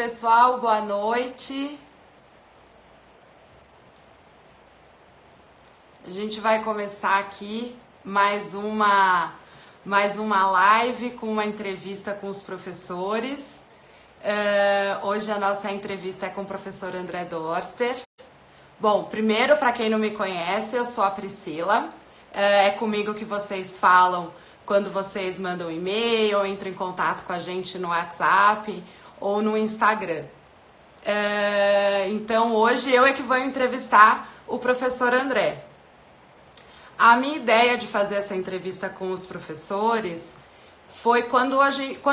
pessoal, boa noite. A gente vai começar aqui mais uma live com uma entrevista com os professores. Hoje a nossa entrevista é com o professor André Dorster. Bom, primeiro, para quem não me conhece, eu sou a Priscila. É comigo que vocês falam quando vocês mandam e-mail ou entram em contato com a gente no WhatsApp ou no Instagram. Então, hoje eu é que vou entrevistar o professor André. A minha ideia de fazer essa entrevista com os professores foi quando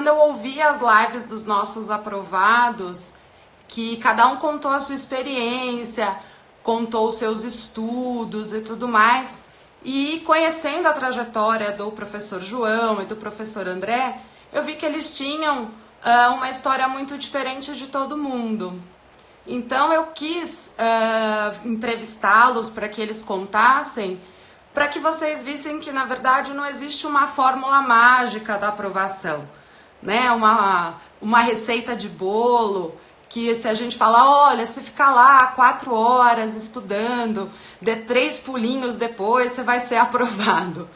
eu ouvi as lives dos nossos aprovados, que cada um contou a sua experiência, contou os seus estudos e tudo mais. E conhecendo a trajetória do professor João e do professor André, eu vi que eles tinham uma história muito diferente de todo mundo. Então eu quis entrevistá-los para que eles contassem, para que vocês vissem que, na verdade, não existe uma fórmula mágica da aprovação, né? Uma receita de bolo, que se a gente falar, olha, você fica lá 4 horas estudando, dê 3 pulinhos depois, você vai ser aprovado.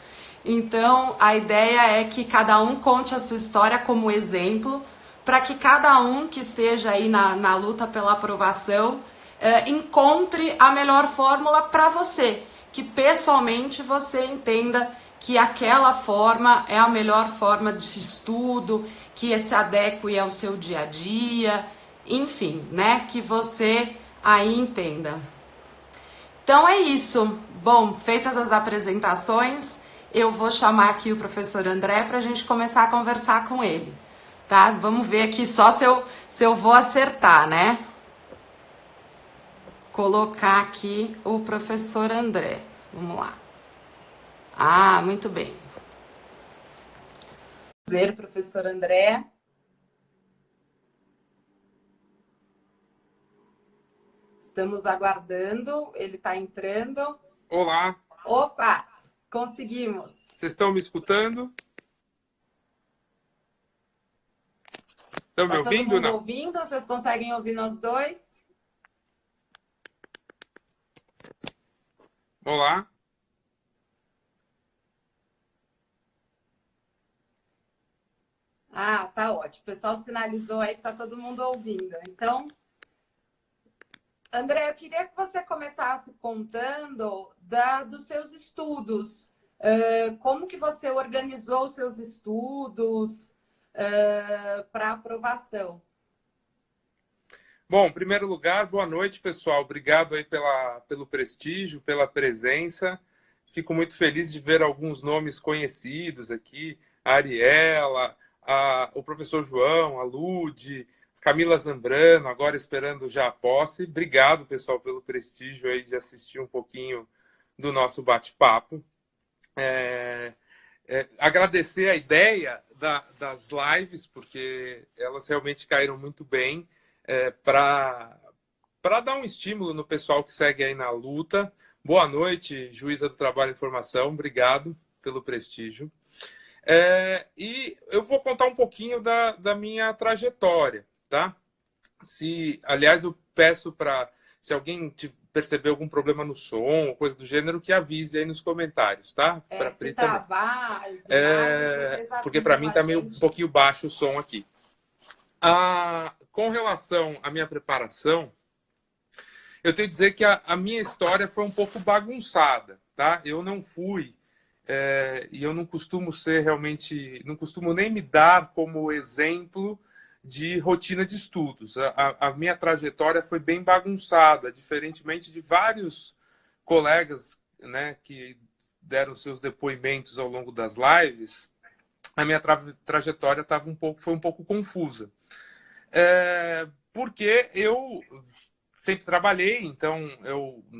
Então, a ideia é que cada um conte a sua história como exemplo, para que cada um que esteja aí na luta pela aprovação encontre a melhor fórmula para você, que pessoalmente você entenda que aquela forma é a melhor forma de estudo, que se adeque ao seu dia a dia, enfim, né? Que você aí entenda. Então é isso. Bom, feitas as apresentações, eu vou chamar aqui o professor André para a gente começar a conversar com ele, tá? Vamos ver aqui só se eu vou acertar, né? Colocar aqui o professor André. Vamos lá. Ah, muito bem. Prazer, professor André. Estamos aguardando, ele está entrando. Olá. Opa, conseguimos. Vocês estão me escutando? Estão me ouvindo? Todo mundo Não. ouvindo? Vocês conseguem ouvir nós dois? Olá. Ah, tá ótimo. O pessoal sinalizou aí que tá todo mundo ouvindo. Então, André, eu queria que você começasse contando dos seus estudos. Como que você organizou os seus estudos para aprovação? Bom, em primeiro lugar, boa noite, pessoal. Obrigado aí pelo prestígio, pela presença. Fico muito feliz de ver alguns nomes conhecidos aqui. A Ariela, o professor João, a Lude, Camila Zambrano, agora esperando já a posse. Obrigado, pessoal, pelo prestígio aí de assistir um pouquinho do nosso bate-papo. Agradecer a ideia das lives, porque elas realmente caíram muito bem, para dar um estímulo no pessoal que segue aí na luta. Boa noite, juíza do Trabalho e Informação. Obrigado pelo prestígio. E eu vou contar um pouquinho da minha trajetória, tá? Aliás, eu peço se alguém perceber algum problema no som ou coisa do gênero, que avise aí nos comentários, tá? Se travar, as imagens, porque para mim tá meio um pouquinho baixo o som aqui. Com relação à minha preparação, eu tenho que dizer que a minha história foi um pouco bagunçada, tá? Eu não fui, e eu não costumo ser realmente, não costumo nem me dar como exemplo de rotina de estudos. A minha trajetória foi bem bagunçada, diferentemente de vários colegas, né, que deram seus depoimentos ao longo das lives. A minha trajetória foi um pouco confusa. Porque eu sempre trabalhei, então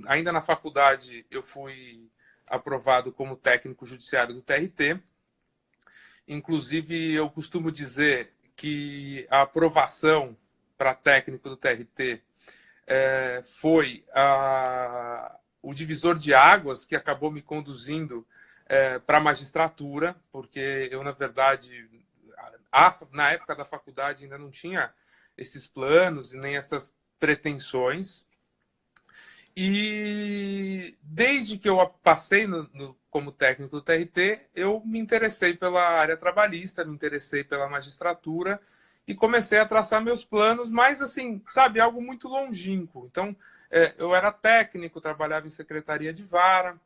ainda na faculdade eu fui aprovado como técnico judiciário do TRT. Inclusive, eu costumo dizer que a aprovação para técnico do TRT foi o divisor de águas que acabou me conduzindo para a magistratura, porque eu, na verdade, na época da faculdade ainda não tinha esses planos e nem essas pretensões. E desde que eu passei como técnico do TRT, eu me interessei pela área trabalhista, me interessei pela magistratura e comecei a traçar meus planos, mas assim, sabe, algo muito longínquo. Então, eu era técnico, trabalhava em secretaria de vara,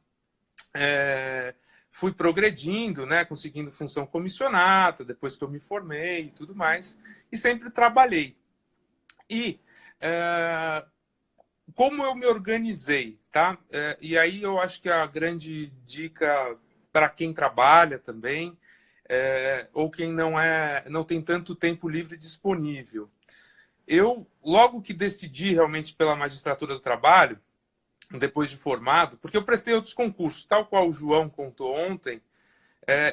fui progredindo, né, conseguindo função comissionada, depois que eu me formei e tudo mais, e sempre trabalhei. E como eu me organizei, tá? E aí eu acho que a grande dica para quem trabalha também, ou quem não tem tanto tempo livre disponível. Eu, logo que decidi realmente pela magistratura do trabalho, depois de formado, porque eu prestei outros concursos, tal qual o João contou ontem,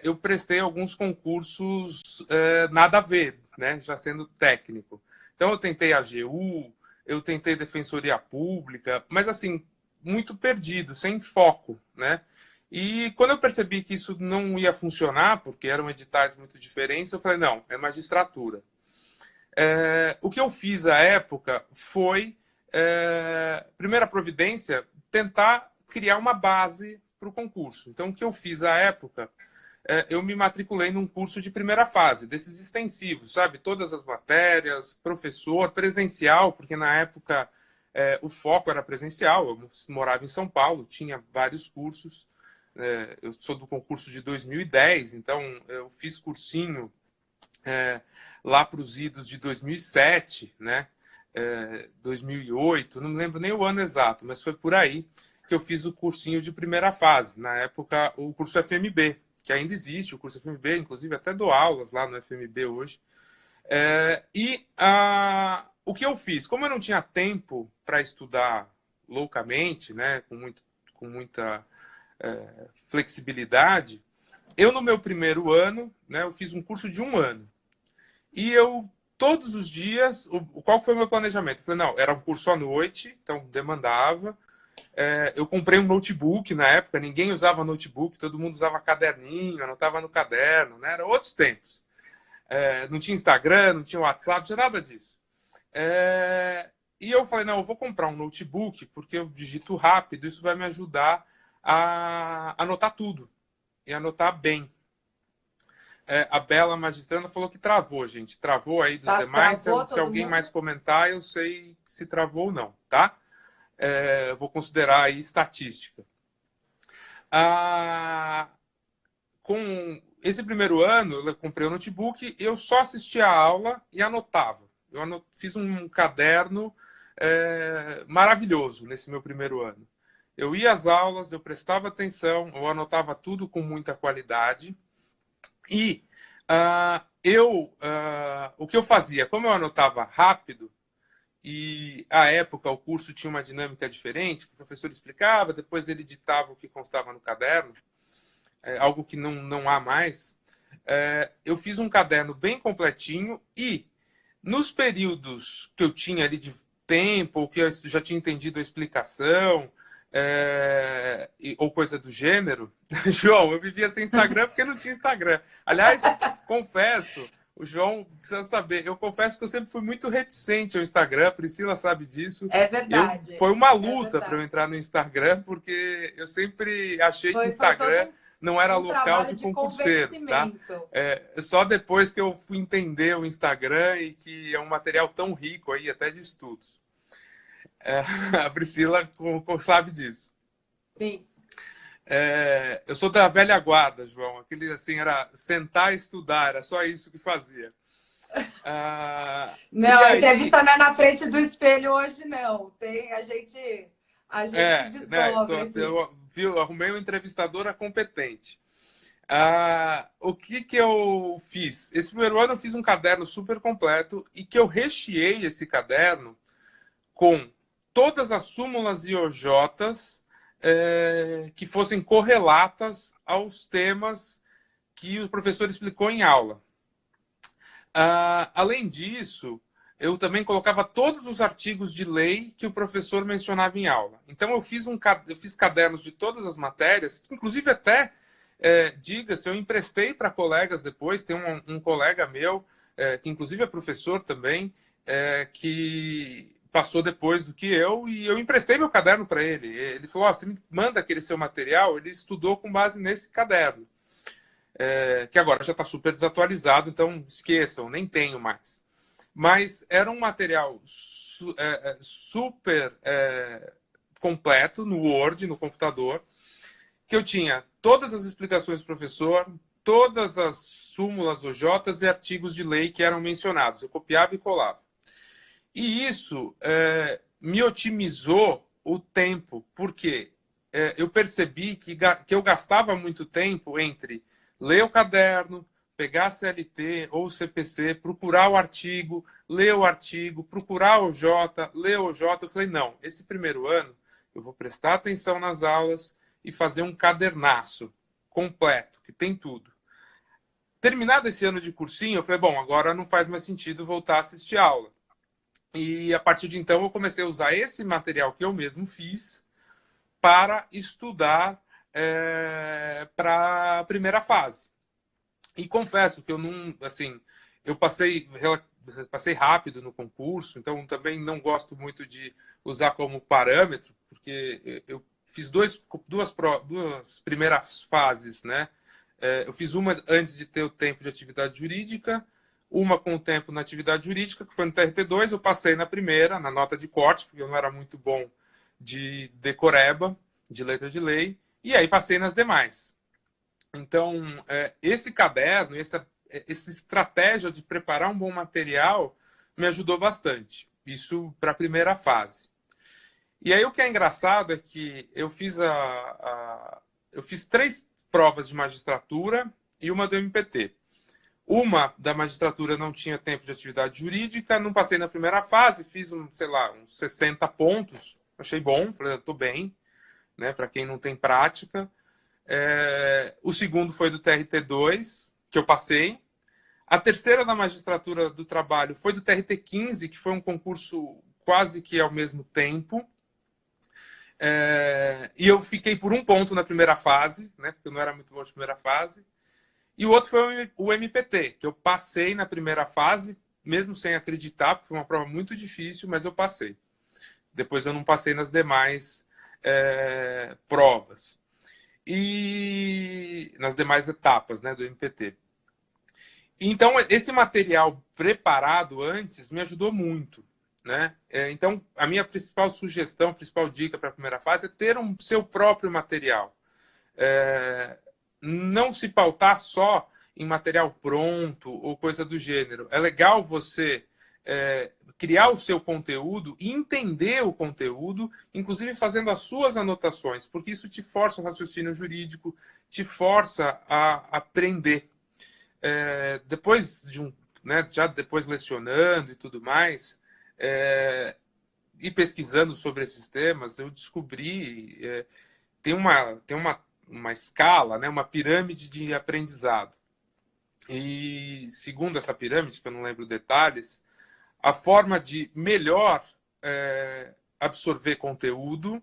eu prestei alguns concursos nada a ver, né? Já sendo técnico. Então eu tentei a AGU, eu tentei Defensoria Pública, mas assim, muito perdido, sem foco, né? E quando eu percebi que isso não ia funcionar, porque eram editais muito diferentes, eu falei, não, é magistratura. O que eu fiz à época foi, primeira providência, tentar criar uma base para o concurso. Então, o que eu fiz à época, eu me matriculei num curso de primeira fase, desses extensivos, sabe? Todas as matérias, professor, presencial, porque na época o foco era presencial. Eu morava em São Paulo, tinha vários cursos. Eu sou do concurso de 2010, então eu fiz cursinho lá para os idos de 2007, né? 2008, não me lembro nem o ano exato, mas foi por aí que eu fiz o cursinho de primeira fase. Na época, o curso FMB, que ainda existe, o curso FMB, inclusive até dou aulas lá no FMB hoje. O que eu fiz? Como eu não tinha tempo para estudar loucamente, né, com muita flexibilidade, eu no meu primeiro ano, né, eu fiz um curso de 1 ano. E eu, todos os dias, qual foi o meu planejamento? Eu falei, não, era um curso à noite, então demandava. Eu comprei um notebook na época, ninguém usava notebook, todo mundo usava caderninho, anotava no caderno, né? Eram outros tempos. Não tinha Instagram, não tinha WhatsApp, não tinha nada disso. E eu falei, não, eu vou comprar um notebook, porque eu digito rápido, isso vai me ajudar a anotar tudo, e anotar bem. A Bela Magistrana falou que travou, gente. Travou aí dos demais. Travou, se alguém mundo? mais comentar, eu sei se travou ou não, tá? Vou considerar aí estatística. Com esse primeiro ano, eu comprei o notebook, eu só assistia a aula e anotava. Fiz um caderno maravilhoso nesse meu primeiro ano. Eu ia às aulas, eu prestava atenção, eu anotava tudo com muita qualidade. E o que eu fazia, como eu anotava rápido, e à época o curso tinha uma dinâmica diferente, o professor explicava, depois ele ditava o que constava no caderno, algo que não há mais. Eu fiz um caderno bem completinho e nos períodos que eu tinha ali de tempo, ou que eu já tinha entendido a explicação, ou coisa do gênero. João, eu vivia sem Instagram porque não tinha Instagram. Aliás, confesso, o João precisa saber, eu confesso que eu sempre fui muito reticente ao Instagram, a Priscila sabe disso. É verdade. Foi uma luta para eu entrar no Instagram, porque eu sempre achei que Instagram não era local de concurseiro. Tá? Só depois que eu fui entender o Instagram e que é um material tão rico aí, até de estudos. A Priscila sabe disso. Sim. Eu sou da velha guarda, João. Aquele assim era sentar e estudar, era só isso que fazia. Não, a entrevista não é na frente do espelho hoje, não. Tem a gente se desdobra. Eu arrumei uma entrevistadora competente. O que eu fiz? Esse primeiro ano eu fiz um caderno super completo e que eu recheei esse caderno com todas as súmulas e OJs que fossem correlatas aos temas que o professor explicou em aula. Além disso, eu também colocava todos os artigos de lei que o professor mencionava em aula. Então, eu fiz cadernos de todas as matérias, que inclusive até, diga-se, eu emprestei para colegas depois. Tem um colega meu, que inclusive é professor também, que passou depois do que eu, e eu emprestei meu caderno para ele. Ele falou, você me manda aquele seu material. Ele estudou com base nesse caderno, que agora já está super desatualizado, então esqueçam, nem tenho mais. Mas era um material super completo no Word, no computador, que eu tinha todas as explicações do professor, todas as súmulas OJs e artigos de lei que eram mencionados. Eu copiava e colava. E isso me otimizou o tempo, porque eu percebi que eu gastava muito tempo entre ler o caderno, pegar a CLT ou o CPC, procurar o artigo, ler o artigo, procurar o OJ, ler o OJ. Eu falei, não, esse primeiro ano eu vou prestar atenção nas aulas e fazer um cadernaço completo, que tem tudo. Terminado esse ano de cursinho, eu falei, bom, agora não faz mais sentido voltar a assistir aula. E a partir de então eu comecei a usar esse material que eu mesmo fiz para estudar para a primeira fase. E confesso que eu não, assim, eu passei rápido no concurso, então também não gosto muito de usar como parâmetro, porque eu fiz duas primeiras fases, né? Eu fiz uma antes de ter o tempo de atividade jurídica, uma com o tempo na atividade jurídica, que foi no TRT2, eu passei na primeira, na nota de corte, porque eu não era muito bom de decoreba, de letra de lei, e aí passei nas demais. Então, esse caderno, essa estratégia de preparar um bom material me ajudou bastante. Isso para a primeira fase. E aí o que é engraçado é que eu fiz eu fiz 3 provas de magistratura e uma do MPT. Uma da magistratura não tinha tempo de atividade jurídica, não passei na primeira fase, fiz uns 60 pontos, achei bom, falei, estou bem, né, para quem não tem prática. O segundo foi do TRT2, que eu passei. A terceira da magistratura do trabalho foi do TRT15, que foi um concurso quase que ao mesmo tempo. E eu fiquei por 1 ponto na primeira fase, né, porque eu não era muito bom de primeira fase. E o outro foi o MPT, que eu passei na primeira fase, mesmo sem acreditar, porque foi uma prova muito difícil, mas eu passei. Depois eu não passei nas demais provas. E nas demais etapas, né, do MPT. Então, esse material preparado antes me ajudou muito, né? Então, a minha principal sugestão, a principal dica para a primeira fase é ter seu próprio material. Não se pautar só em material pronto ou coisa do gênero. É legal você criar o seu conteúdo e entender o conteúdo, inclusive fazendo as suas anotações, porque isso te força o raciocínio jurídico, te força a aprender. Depois de já depois lecionando e tudo mais, e pesquisando sobre esses temas, eu descobri tem uma escala, né, uma pirâmide de aprendizado. E segundo essa pirâmide, que eu não lembro detalhes, a forma de melhor absorver conteúdo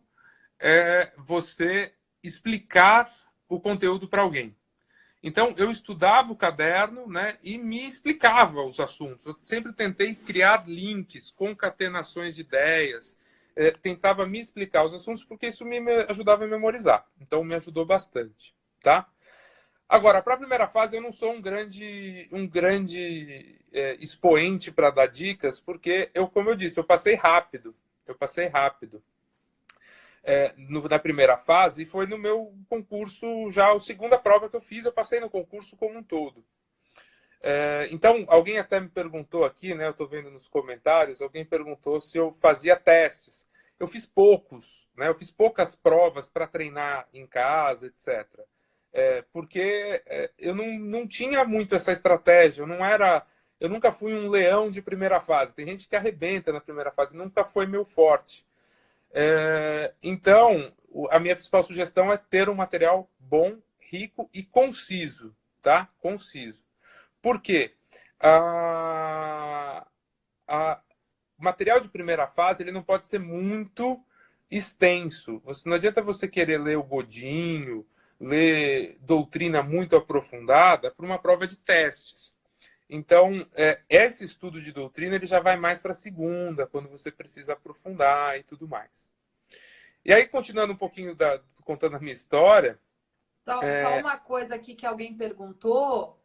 é você explicar o conteúdo para alguém. Então, eu estudava o caderno, né, e me explicava os assuntos. Eu sempre tentei criar links, concatenações de ideias, tentava me explicar os assuntos, porque isso me ajudava a memorizar. Então, me ajudou bastante, tá? Agora, para a primeira fase, eu não sou um grande expoente para dar dicas, porque, como eu disse, eu passei rápido. Na primeira fase, e foi no meu concurso, já a segunda prova que eu fiz, eu passei no concurso como um todo. Então, alguém até me perguntou aqui, né, eu estou vendo nos comentários, alguém perguntou se eu fazia testes. Eu fiz poucos, né, eu fiz poucas provas para treinar em casa, etc. Porque eu não tinha muito essa estratégia, eu nunca fui um leão de primeira fase. Tem gente que arrebenta na primeira fase, nunca foi meu forte. Então, a minha principal sugestão é ter um material bom, rico e conciso, tá? Conciso. Por quê? O material de primeira fase ele não pode ser muito extenso. Não adianta você querer ler o Godinho, ler doutrina muito aprofundada para uma prova de testes. Então, esse estudo de doutrina ele já vai mais para a segunda, quando você precisa aprofundar e tudo mais. E aí, continuando um pouquinho, contando a minha história... Só uma coisa aqui que alguém perguntou,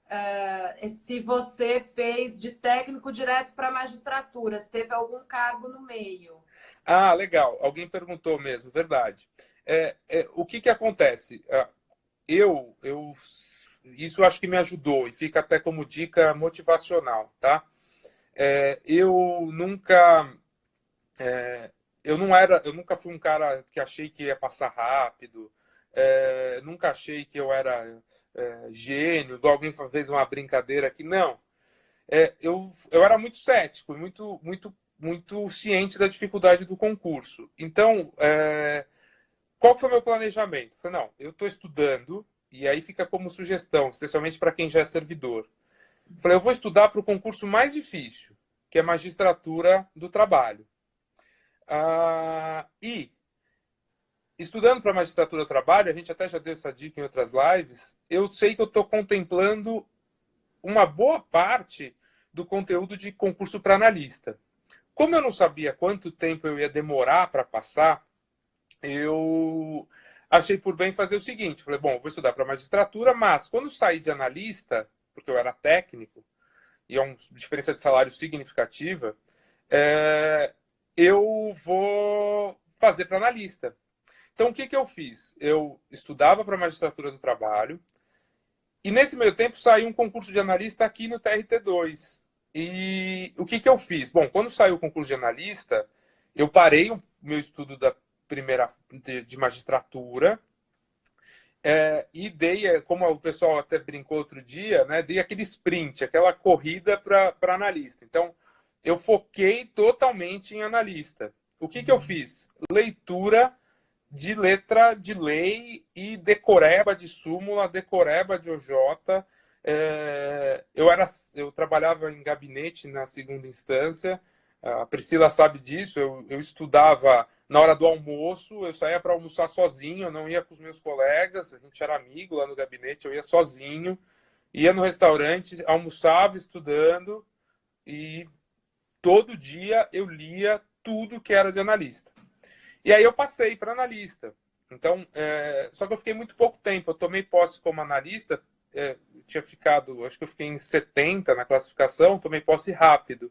se você fez de técnico direto para magistratura, se teve algum cargo no meio. Ah, legal. Alguém perguntou mesmo, verdade. O que acontece? Isso eu acho que me ajudou e fica até como dica motivacional, tá? Eu nunca, eu nunca fui um cara que achei que ia passar rápido, nunca achei que eu era gênio, igual alguém fez uma brincadeira aqui, não. Eu era muito cético, muito ciente da dificuldade do concurso. Então, qual foi o meu planejamento? Falei, não, eu estou estudando, e aí fica como sugestão, especialmente para quem já é servidor. Falei, eu vou estudar para o concurso mais difícil, que é a magistratura do trabalho. E, estudando para a magistratura do trabalho, a gente até já deu essa dica em outras lives, eu sei que eu estou contemplando uma boa parte do conteúdo de concurso para analista. Como eu não sabia quanto tempo eu ia demorar para passar, eu achei por bem fazer o seguinte, falei, bom, vou estudar para magistratura, mas quando sair de analista, porque eu era técnico, e é uma diferença de salário significativa, eu vou fazer para analista. Então, o que eu fiz? Eu estudava para magistratura do trabalho, e nesse meio tempo saiu um concurso de analista aqui no TRT2. E o que eu fiz? Bom, quando saiu o concurso de analista, eu parei o meu estudo da primeira de magistratura e dei, como o pessoal até brincou outro dia, né, dei aquele sprint, aquela corrida para analista. Então, eu foquei totalmente em analista. O que eu fiz? Leitura de letra de lei e decoreba de súmula, decoreba de OJ. Eu trabalhava em gabinete na segunda instância, a Priscila sabe disso, eu estudava na hora do almoço, eu saía para almoçar sozinho, eu não ia com os meus colegas, a gente era amigo lá no gabinete, eu ia sozinho, ia no restaurante, almoçava estudando e todo dia eu lia tudo que era de analista. E aí eu passei para analista. Então, só que eu fiquei muito pouco tempo. Eu tomei posse como analista, tinha ficado, acho que eu fiquei em 70 na classificação, tomei posse rápido.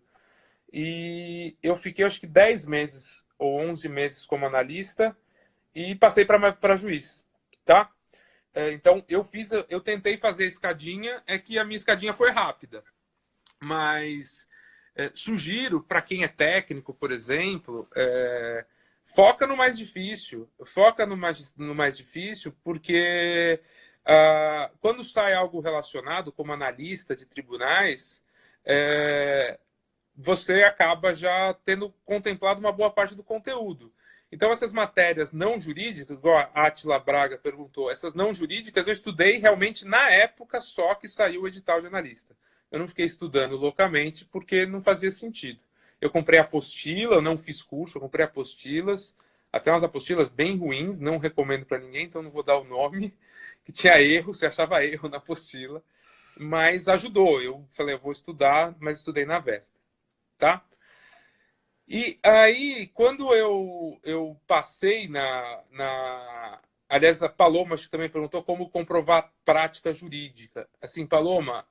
E eu fiquei, acho que 10 meses ou 11 meses como analista e passei para juiz, tá? Então, eu tentei fazer a escadinha, é que a minha escadinha foi rápida. Mas sugiro para quem é técnico, por exemplo, foca no mais difícil. Foca no mais difícil, porque quando sai algo relacionado como analista de tribunais, você acaba já tendo contemplado uma boa parte do conteúdo. Então, essas matérias não jurídicas, igual a Átila Braga perguntou, essas não jurídicas eu estudei realmente na época só que saiu o edital de analista. Eu não fiquei estudando loucamente porque não fazia sentido. Eu comprei apostila, eu não fiz curso, eu comprei apostilas, até umas apostilas bem ruins, não recomendo para ninguém, então não vou dar o nome, que tinha erro, você achava erro na apostila, mas ajudou. Eu falei, eu vou estudar, mas estudei na véspera. Tá? E aí, quando eu passei Aliás, a Paloma acho que também perguntou como comprovar prática jurídica. Assim, Paloma,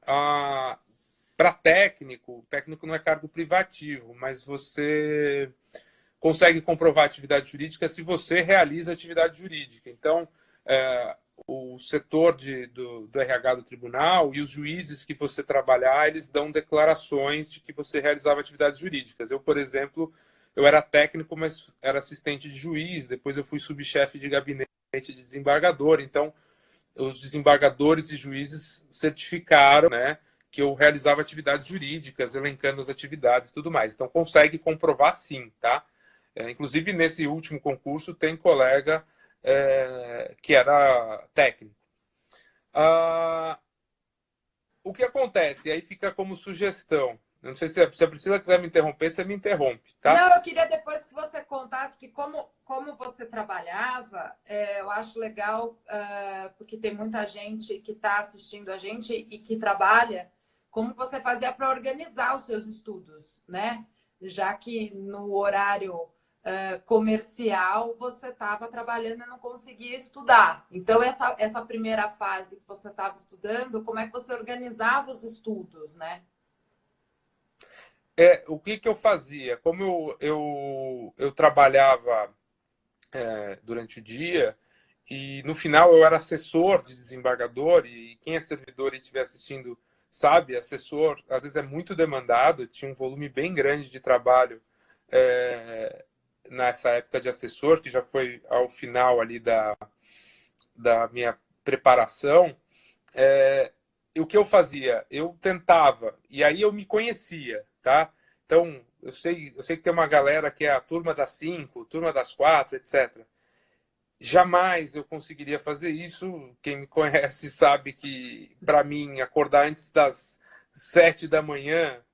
para técnico, técnico não é cargo privativo, mas você consegue comprovar atividade jurídica se você realiza atividade jurídica. Então, o setor do RH do tribunal e os juízes que você trabalhar, eles dão declarações de que você realizava atividades jurídicas. Eu, por exemplo, eu era técnico, mas era assistente de juiz, depois eu fui subchefe de gabinete de desembargador, então os desembargadores e juízes certificaram, né, que eu realizava atividades jurídicas, elencando as atividades e tudo mais. Então consegue comprovar sim, tá? Inclusive nesse último concurso tem colega que era técnico. O que acontece? E aí fica como sugestão. Não sei se a Priscila quiser me interromper, você me interrompe, tá? Não, eu queria depois que você contasse, porque como você trabalhava, eu acho legal, porque tem muita gente que está assistindo a gente e que trabalha como você fazia para organizar os seus estudos, né? Já que no horário comercial você estava trabalhando e não conseguia estudar. Então, essa primeira fase que você estava estudando, como é que você organizava os estudos, né? O que que eu fazia? Como eu trabalhava durante o dia e no final eu era assessor de desembargador e quem é servidor e estiver assistindo sabe, assessor às vezes é muito demandado, tinha um volume bem grande de trabalho nessa época de assessor, que já foi ao final ali da minha preparação. O que eu fazia? Eu tentava, e aí eu me conhecia, tá? Então, eu sei que tem uma galera que é a turma das 5, turma das 4, etc. Jamais eu conseguiria fazer isso. Quem me conhece sabe que, para mim, acordar antes das 7 da manhã,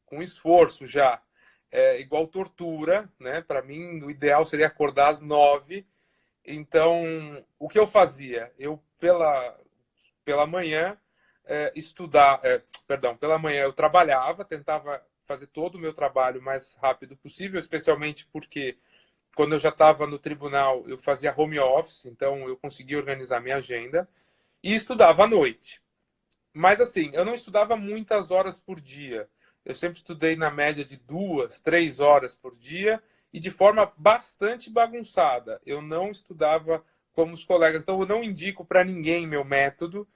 com esforço já, é igual tortura, né? Para mim, o ideal seria acordar às 9. Então, o que eu fazia? Eu, pela manhã, pela manhã eu trabalhava, tentava fazer todo o meu trabalho o mais rápido possível, especialmente porque quando eu já estava no tribunal eu fazia home office, então eu conseguia organizar minha agenda e estudava à noite. Mas assim, eu não estudava muitas horas por dia. Eu sempre estudei na média de 2, 3 horas por dia e de forma bastante bagunçada. Eu não estudava como os colegas. Então, eu não indico para ninguém meu método,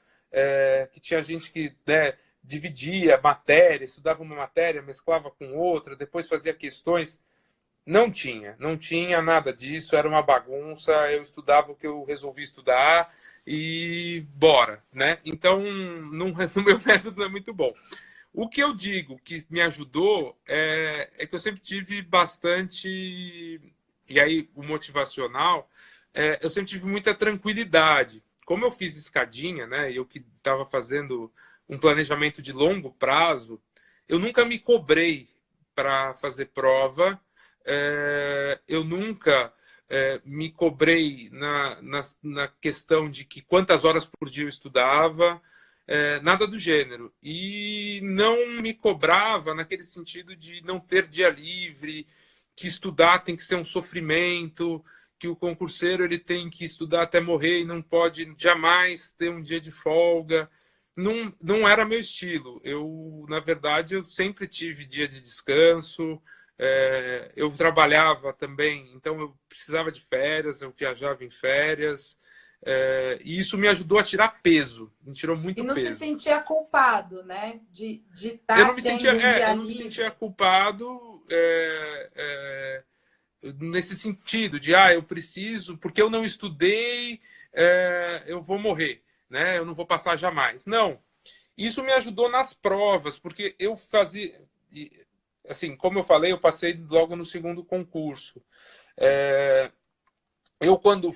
que tinha gente que, né, dividia matéria, estudava uma matéria, mesclava com outra, depois fazia questões. Não tinha nada disso, era uma bagunça, eu estudava o que eu resolvi estudar e bora, né? Então, no meu método não é muito bom. O que eu digo que me ajudou é que eu sempre tive bastante, e aí o motivacional, eu sempre tive muita tranquilidade. Como eu fiz escadinha, né? Eu que estava fazendo um planejamento de longo prazo, eu nunca me cobrei para fazer prova, eu nunca me cobrei na questão de que quantas horas por dia eu estudava, nada do gênero. E não me cobrava naquele sentido de não ter dia livre, que estudar tem que ser um sofrimento, que o concurseiro ele tem que estudar até morrer e não pode jamais ter um dia de folga. Não era meu estilo. Na verdade, eu sempre tive dia de descanso. Eu trabalhava também, então eu precisava de férias, eu viajava em férias. E isso me ajudou a tirar peso, me tirou E muito não se peso. sentia culpado, né? De Eu estar não me sentia, tendo um dia eu não me livre. sentia culpado nesse sentido de, eu preciso, porque eu não estudei, eu vou morrer, né? Eu não vou passar jamais. Não. Isso me ajudou nas provas, porque eu fazia, assim, como eu falei, eu passei logo no segundo concurso. Eu, quando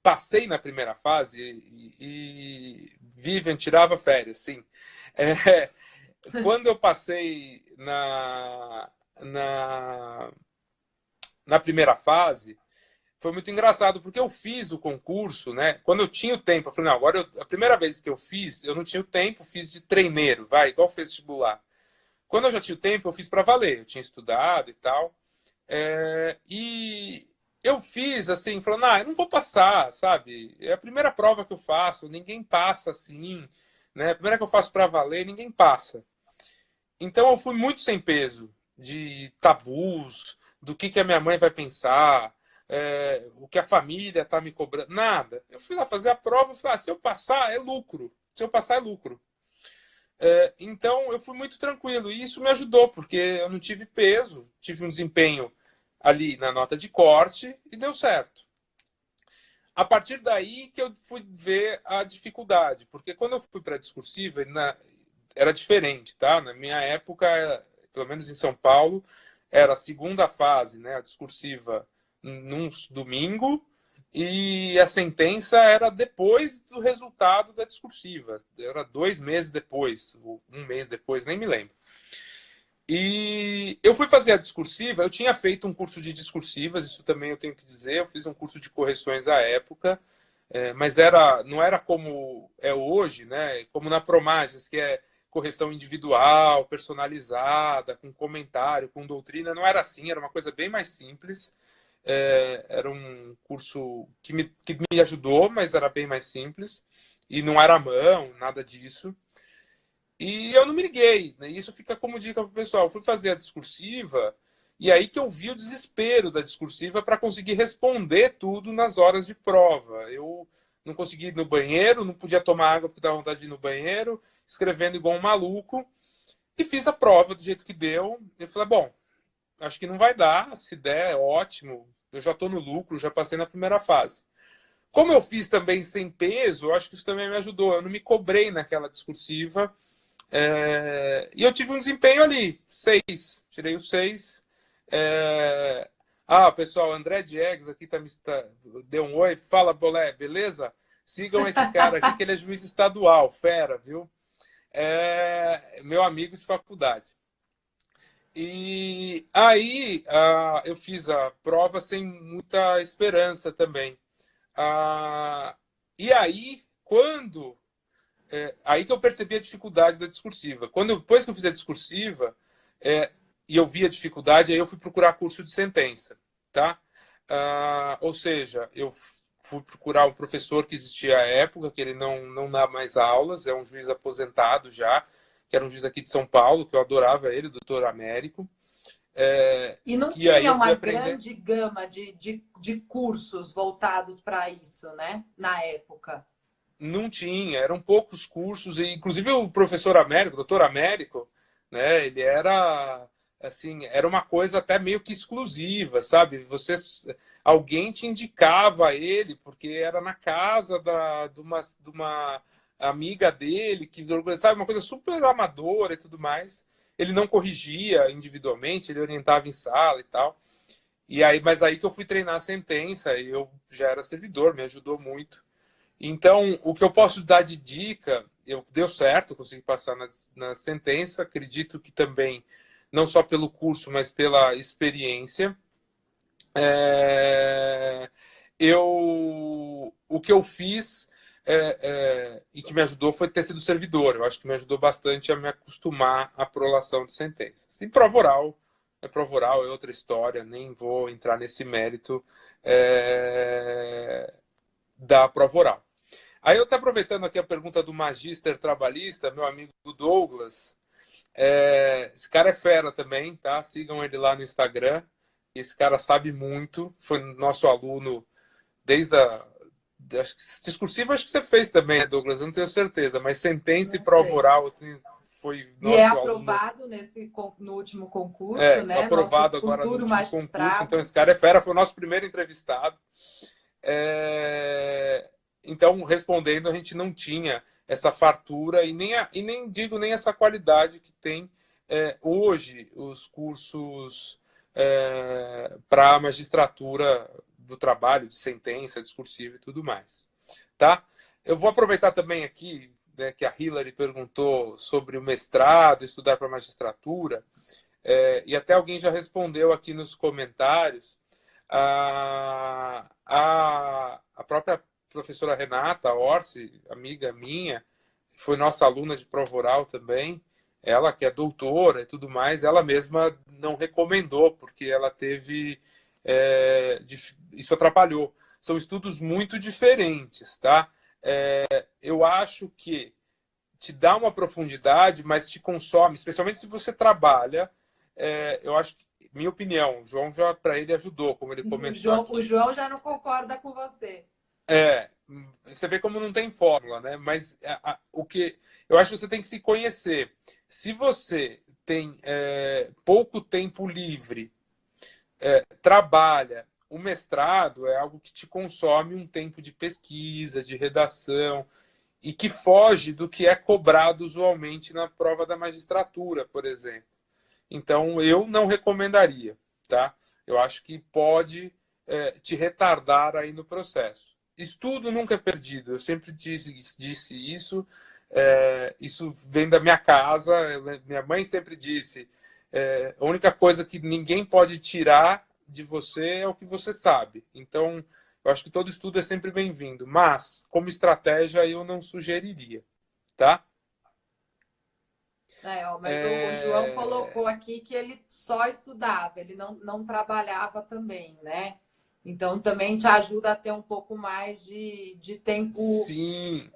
passei na primeira fase, e Vivian tirava férias, sim. Quando eu passei na primeira fase, foi muito engraçado, porque eu fiz o concurso, né? Quando eu tinha o tempo, eu falei, não, agora a primeira vez que eu fiz, eu não tinha o tempo, fiz de treineiro, igual vestibular. Quando eu já tinha o tempo, eu fiz para valer, eu tinha estudado e tal. E eu fiz assim, falando, eu não vou passar, sabe? É a primeira prova que eu faço, ninguém passa assim, né? A primeira que eu faço para valer, ninguém passa. Então eu fui muito sem peso de tabus, do que a minha mãe vai pensar, o que a família tá me cobrando, nada. Eu fui lá fazer a prova e falei, se eu passar, é lucro. Se eu passar, é lucro. Então eu fui muito tranquilo e isso me ajudou, porque eu não tive peso, tive um desempenho ali na nota de corte e deu certo. A partir daí que eu fui ver a dificuldade, porque quando eu fui para a discursiva, era diferente, tá? Na minha época, pelo menos em São Paulo, era a segunda fase, né? A discursiva num domingo e a sentença era depois do resultado da discursiva. Era 2 meses depois, ou 1 mês depois, nem me lembro. E eu fui fazer a discursiva, eu tinha feito um curso de discursivas, isso também eu tenho que dizer, eu fiz um curso de correções à época, mas não era como é hoje, né? Como na Promagens, que é correção individual, personalizada, com comentário, com doutrina. Não era assim, era uma coisa bem mais simples. Era um curso que me ajudou, mas era bem mais simples. E não era à mão, nada disso. E eu não me liguei, né? Isso fica como dica para o pessoal. Eu fui fazer a discursiva e aí que eu vi o desespero da discursiva para conseguir responder tudo nas horas de prova. Eu não conseguia ir no banheiro, não podia tomar água porque dava vontade de ir no banheiro, escrevendo igual um maluco. E fiz a prova do jeito que deu. Eu falei, bom, acho que não vai dar. Se der, é ótimo. Eu já estou no lucro, já passei na primeira fase. Como eu fiz também sem peso, eu acho que isso também me ajudou. Eu não me cobrei naquela discursiva. E eu tive um desempenho ali, 6. Tirei o 6. Pessoal, André Diegues aqui deu um oi. Fala, Bolé, beleza? Sigam esse cara aqui, que ele é juiz estadual, fera, viu? Meu amigo de faculdade. E aí eu fiz a prova sem muita esperança também. E aí, aí que eu percebi a dificuldade da discursiva. Depois que eu fiz a discursiva e eu vi a dificuldade, aí eu fui procurar curso de sentença, tá? Ou seja, eu fui procurar um professor que existia à época, que ele não dá mais aulas, é um juiz aposentado já, que era um juiz aqui de São Paulo, que eu adorava ele, o doutor Américo. E não E tinha aí eu uma fui aprender... grande gama de cursos voltados para isso, né? Na época. Não tinha, eram poucos cursos, e inclusive o professor Américo, o doutor Américo, né, ele era assim, era uma coisa até meio que exclusiva, sabe? Alguém te indicava ele, porque era na casa de uma amiga dele, que, sabe, uma coisa super amadora e tudo mais. Ele não corrigia individualmente, ele orientava em sala e tal. Mas aí que eu fui treinar a sentença, e eu já era servidor, me ajudou muito. Então, o que eu posso dar de dica, deu certo, consegui passar na sentença, acredito que também, não só pelo curso, mas pela experiência. O que eu fiz e que me ajudou foi ter sido servidor. Eu acho que me ajudou bastante a me acostumar à prolação de sentenças. E prova oral é outra história, nem vou entrar nesse mérito da prova oral. Aí eu estou aproveitando aqui a pergunta do Magíster Trabalhista, meu amigo Douglas. Esse cara é fera também, tá? Sigam ele lá no Instagram. Esse cara sabe muito, foi nosso aluno desde acho que discursivo acho que você fez também, né, Douglas? Eu não tenho certeza, mas sentença e prova oral foi nosso aluno. E é aprovado no último concurso, né? Aprovado nosso agora no último magistrado. concurso. Então esse cara é fera, foi o nosso primeiro entrevistado. Então, respondendo, a gente não tinha essa fartura e nem digo nem essa qualidade que tem hoje os cursos para a magistratura do trabalho, de sentença, discursiva e tudo mais. Tá? Eu vou aproveitar também aqui, né, que a Hillary perguntou sobre o mestrado, estudar para a magistratura, e até alguém já respondeu aqui nos comentários. A própria professora Renata Orsi, amiga minha, foi nossa aluna de prova oral também, ela que é doutora e tudo mais, ela mesma não recomendou, porque ela teve... isso atrapalhou. São estudos muito diferentes, tá? Eu acho que te dá uma profundidade, mas te consome, especialmente se você trabalha. Eu acho que, minha opinião, o João já para ele ajudou, como ele comentou. O João já não concorda com você. Você vê como não tem fórmula, né? Mas o que eu acho que você tem que se conhecer. Se você tem pouco tempo livre, trabalha, o mestrado é algo que te consome um tempo de pesquisa, de redação, e que foge do que é cobrado usualmente na prova da magistratura, por exemplo. Então, eu não recomendaria, tá? Eu acho que pode te retardar aí no processo. Estudo nunca é perdido. Eu sempre disse isso. Isso vem da minha casa. Minha mãe sempre disse: a única coisa que ninguém pode tirar de você é o que você sabe. Então, eu acho que todo estudo é sempre bem-vindo. Mas, como estratégia, eu não sugeriria, tá? Ó, mas o João É, colocou aqui que ele só estudava, ele não trabalhava também, né? Então também te ajuda a ter um pouco mais de tempo sim,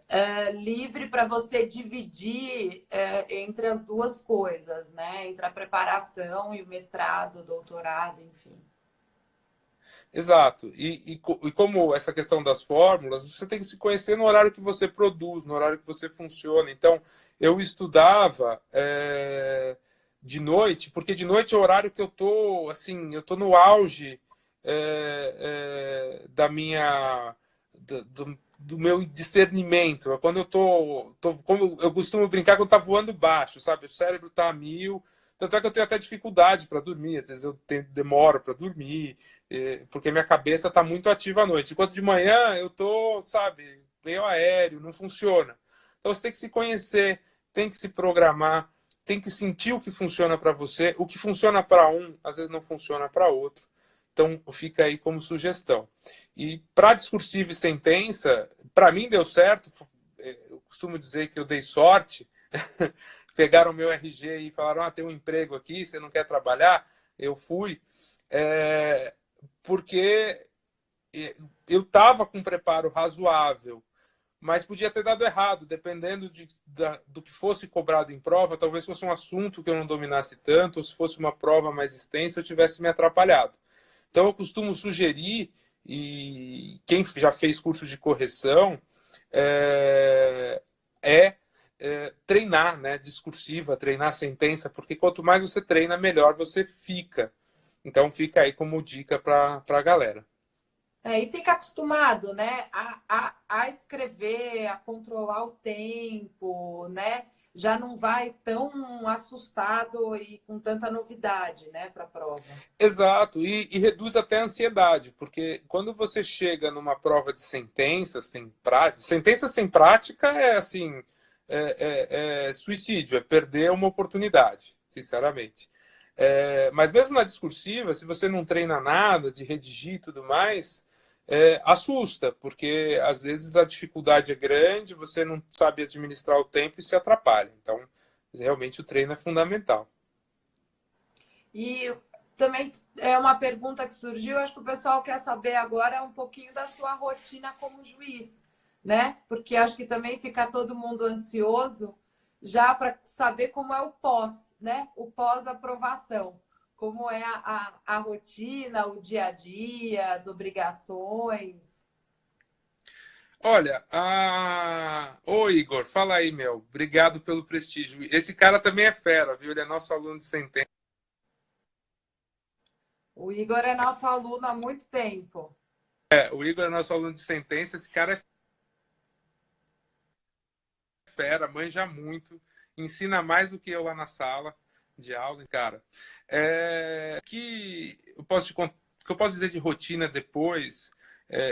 livre para você dividir entre as duas coisas, né? Entre a preparação e o mestrado, o doutorado, enfim. exato. E como essa questão das fórmulas, você tem que se conhecer no horário que você produz, no horário que você funciona. Então, eu estudava de noite, porque de noite é o horário que eu tô, assim, eu tô no auge da minha, do meu discernimento. É quando eu como eu costumo brincar, quando tá voando baixo, sabe? O cérebro tá a mil. Tanto é que eu tenho até dificuldade para dormir, às vezes demoro para dormir porque minha cabeça está muito ativa à noite. Enquanto de manhã eu tô, sabe, meio aéreo, não funciona. Então você tem que se conhecer, tem que se programar, tem que sentir o que funciona para você. O que funciona para um, às vezes não funciona para outro. Então fica aí como sugestão. E para discursiva e sentença, para mim deu certo. Eu costumo dizer que eu dei sorte. Pegaram meu RG e falaram: ah, tem um emprego aqui, você não quer trabalhar? Eu fui. É, porque eu estava com um preparo razoável, mas podia ter dado errado, dependendo do que fosse cobrado em prova. Talvez fosse um assunto que eu não dominasse tanto, ou se fosse uma prova mais extensa, eu tivesse me atrapalhado. Então, eu costumo sugerir, e quem já fez curso de correção, é, é, treinar, né, discursiva, treinar sentença, porque quanto mais você treina, melhor você fica. Então, fica aí como dica para a galera. E fica acostumado, né, a escrever, a controlar o tempo, né? Já não vai tão assustado e com tanta novidade, né, para a prova. Exato, e reduz até a ansiedade, porque quando você chega numa prova de sentença sem prática é assim, é suicídio, é perder uma oportunidade, sinceramente. Mas mesmo na discursiva, se você não treina nada de redigir e tudo mais, assusta, porque às vezes a dificuldade é grande, você não sabe administrar o tempo e se atrapalha. Então, realmente o treino é fundamental. E também é uma pergunta que surgiu, acho que o pessoal quer saber agora um pouquinho da sua rotina como juiz, né? Porque acho que também fica todo mundo ansioso já para saber como é o pós, né? O pós-aprovação. Como é a rotina, o dia a dia, as obrigações. Olha, ô Igor, fala aí, meu. Obrigado pelo prestígio. Esse cara também é fera, viu? Ele é nosso aluno de sentença. O Igor é nosso aluno há muito tempo. O Igor é nosso aluno de sentença. Esse cara é fera, manja muito, ensina mais do que eu lá na sala de aula, cara. Que eu posso dizer de rotina depois?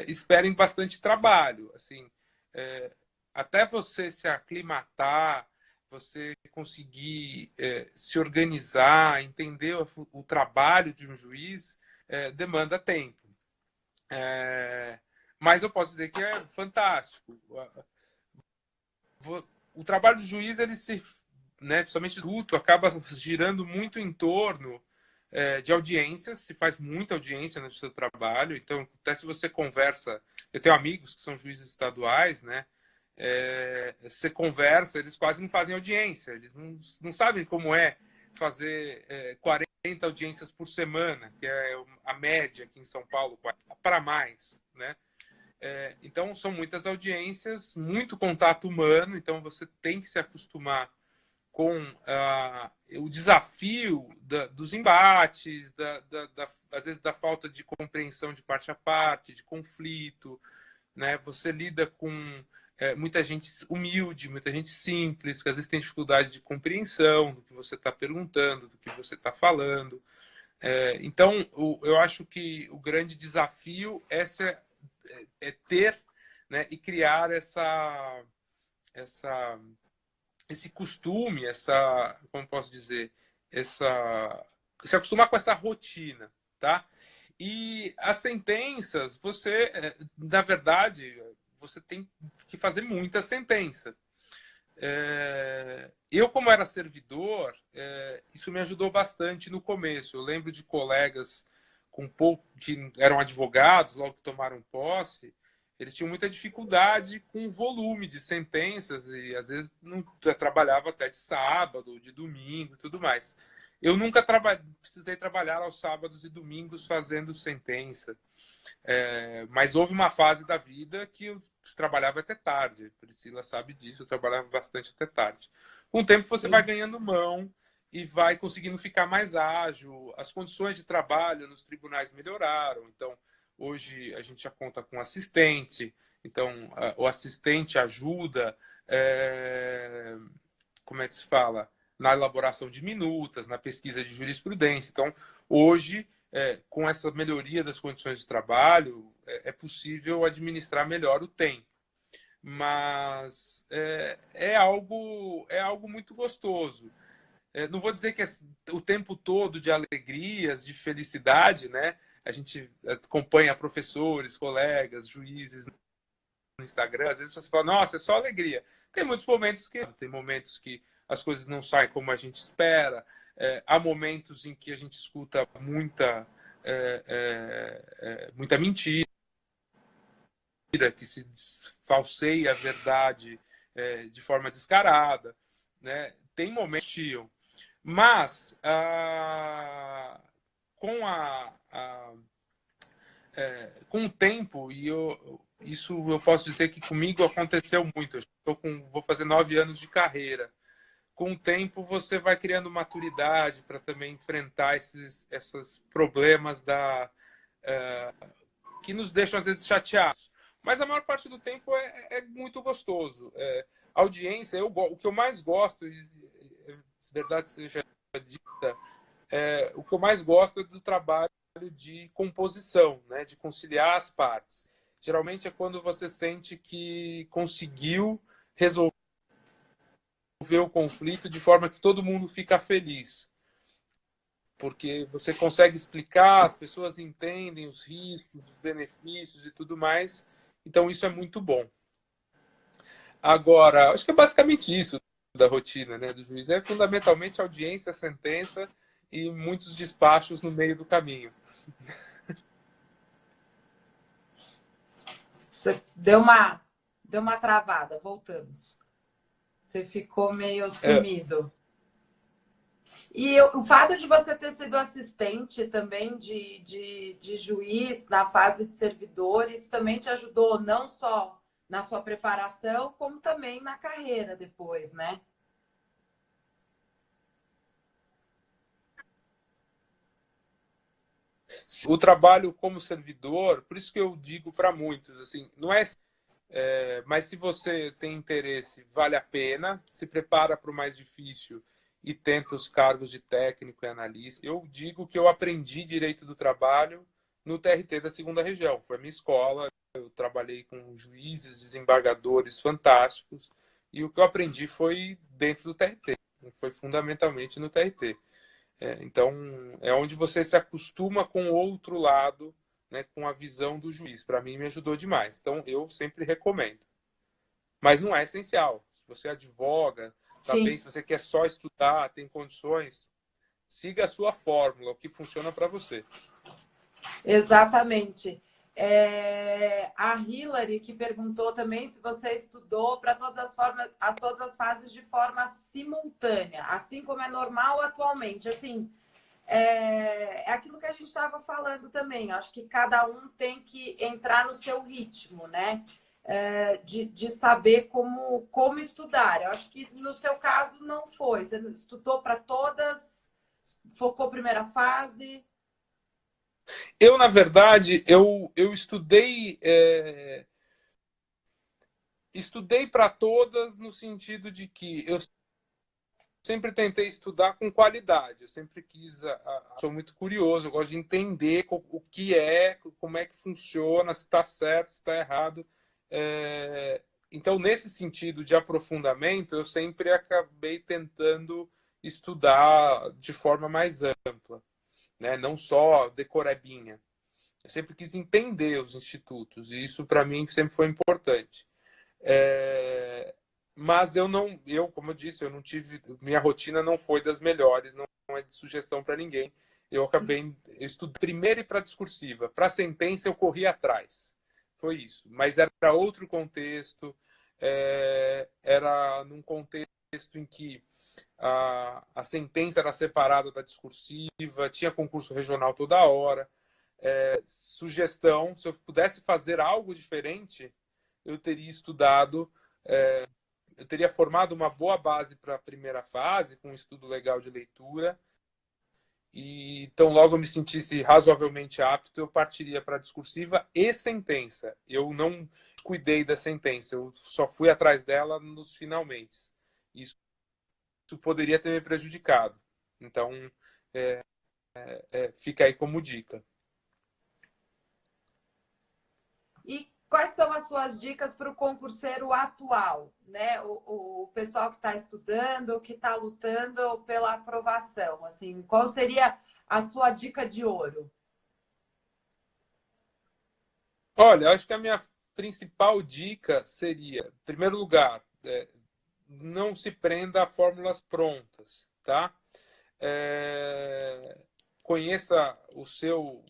Esperem bastante trabalho, assim. É, até você se aclimatar, você conseguir se organizar, entender o trabalho de um juiz, demanda tempo. Mas eu posso dizer que é fantástico. O trabalho do juiz, ele se, né, principalmente adulto, acaba girando muito em torno de audiências, se faz muita audiência no seu trabalho. Então, até se você conversa, eu tenho amigos que são juízes estaduais, né? Você conversa, eles quase não fazem audiência, eles não sabem como é fazer 40 audiências por semana, que é a média aqui em São Paulo, para mais, né? Então, são muitas audiências, muito contato humano, então você tem que se acostumar com o desafio dos embates, às vezes da falta de compreensão de parte a parte, de conflito, né? Você lida com muita gente humilde, muita gente simples, que às vezes tem dificuldade de compreensão do que você está perguntando, do que você está falando. Então, eu acho que o grande desafio é ter, né, e criar essa, esse costume, como posso dizer, se acostumar com essa rotina, tá? E as sentenças, na verdade, você tem que fazer muita sentença. Eu, como era servidor, isso me ajudou bastante no começo. Eu lembro de colegas com pouco, que eram advogados, logo que tomaram posse, eles tinham muita dificuldade com o volume de sentenças e às vezes não trabalhava até de sábado, de domingo e tudo mais. Eu nunca precisei trabalhar aos sábados e domingos fazendo sentença. Mas houve uma fase da vida que eu trabalhava até tarde. A Priscila sabe disso, eu trabalhava bastante até tarde. Com o tempo você vai ganhando mão e vai conseguindo ficar mais ágil. As condições de trabalho nos tribunais melhoraram. Então, hoje a gente já conta com assistente. Então, o assistente ajuda, como é que se fala? Na elaboração de minutas, na pesquisa de jurisprudência. Então, hoje, com essa melhoria das condições de trabalho, é possível administrar melhor o tempo. Mas é algo muito gostoso. Não vou dizer que é o tempo todo de alegrias, de felicidade, né? A gente acompanha professores, colegas, juízes no Instagram, às vezes você fala, nossa, é só alegria. Tem momentos que as coisas não saem como a gente espera, há momentos em que a gente escuta muita mentira, que se falseia a verdade de forma descarada, né? Tem momentos, mas com o tempo, isso eu posso dizer que comigo aconteceu muito. Vou fazer 9 anos de carreira. Com o tempo, você vai criando maturidade para também enfrentar esses problemas que nos deixam, às vezes, chateados. Mas a maior parte do tempo é muito gostoso. Audiência, o que eu mais gosto, verdade seja dita, o que eu mais gosto é do trabalho de composição, né, de conciliar as partes. Geralmente é quando você sente que conseguiu resolver o conflito de forma que todo mundo fica feliz. Porque você consegue explicar, as pessoas entendem os riscos, os benefícios e tudo mais. Então, isso é muito bom. Agora, acho que é basicamente isso da rotina, né, do juiz. É fundamentalmente audiência, sentença e muitos despachos no meio do caminho. Você deu uma travada, voltamos. Você ficou meio sumido. E o fato de você ter sido assistente também de juiz na fase de servidor, isso também te ajudou não só na sua preparação, como também na carreira depois, né? O trabalho como servidor, por isso que eu digo para muitos, assim, não mas se você tem interesse, vale a pena, se prepara para o mais difícil e tenta os cargos de técnico e analista. Eu digo que eu aprendi direito do trabalho no TRT da 2ª Região. Foi a minha escola, eu trabalhei com juízes, desembargadores fantásticos, e o que eu aprendi foi dentro do TRT, foi fundamentalmente no TRT. Então, é onde você se acostuma com o outro lado, né, com a visão do juiz. Para mim, me ajudou demais. Então, eu sempre recomendo. Mas não é essencial. Se você advoga, também, se você quer só estudar, tem condições, siga a sua fórmula, o que funciona para você. Exatamente. A Hilary que perguntou também se você estudou para todas as fases de forma simultânea, assim como é normal atualmente. Assim, é aquilo que a gente estava falando também. Acho que cada um tem que entrar no seu ritmo, né? De saber como estudar. Eu acho que no seu caso não foi. Você estudou para todas, focou primeira fase. Eu, na verdade, eu estudei para todas no sentido de que eu sempre tentei estudar com qualidade. Eu sempre sou muito curioso, eu gosto de entender o que como é que funciona, se está certo, se está errado. Então, nesse sentido de aprofundamento, eu sempre acabei tentando estudar de forma mais ampla, né? Não só decorebinha. Eu sempre quis entender os institutos, e isso para mim sempre foi importante. Mas como eu disse, eu não tive, minha rotina não foi das melhores, não é de sugestão para ninguém. Eu estudei primeiro e para discursiva, para sentença eu corri atrás, foi isso. Mas era outro contexto, era num contexto em que a sentença era separada da discursiva, tinha concurso regional toda hora. Sugestão, se eu pudesse fazer algo diferente, eu teria estudado, eu teria formado uma boa base para a primeira fase, com um estudo legal de leitura, e então logo eu me sentisse razoavelmente apto, eu partiria para a discursiva e sentença. Eu não cuidei da sentença, eu só fui atrás dela nos finalmente. Isso poderia ter me prejudicado. Então, fica aí como dica. E quais são as suas dicas para o concurseiro atual, né? O pessoal que está estudando, que está lutando pela aprovação, assim, qual seria a sua dica de ouro? Olha, acho que a minha principal dica seria, em primeiro lugar, não se prenda a fórmulas prontas, tá? Conheça o seu...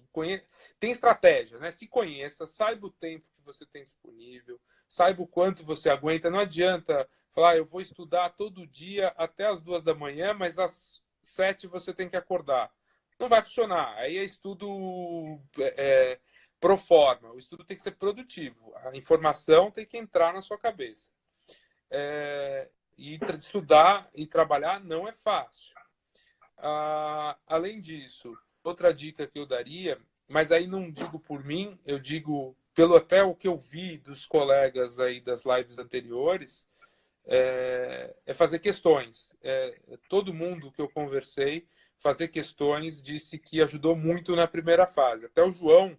Tem estratégia, né? Se conheça, saiba o tempo que você tem disponível, saiba o quanto você aguenta. Não adianta falar, eu vou estudar todo dia até as 2 da manhã, mas às 7 você tem que acordar. Não vai funcionar. Aí é estudo pro forma. O estudo tem que ser produtivo. A informação tem que entrar na sua cabeça. E estudar e trabalhar não é fácil. Além disso, outra dica que eu daria, mas aí não digo por mim, eu digo pelo até o que eu vi dos colegas aí das lives anteriores, é fazer questões. Todo mundo que eu conversei, fazer questões, disse que ajudou muito na primeira fase. Até o João,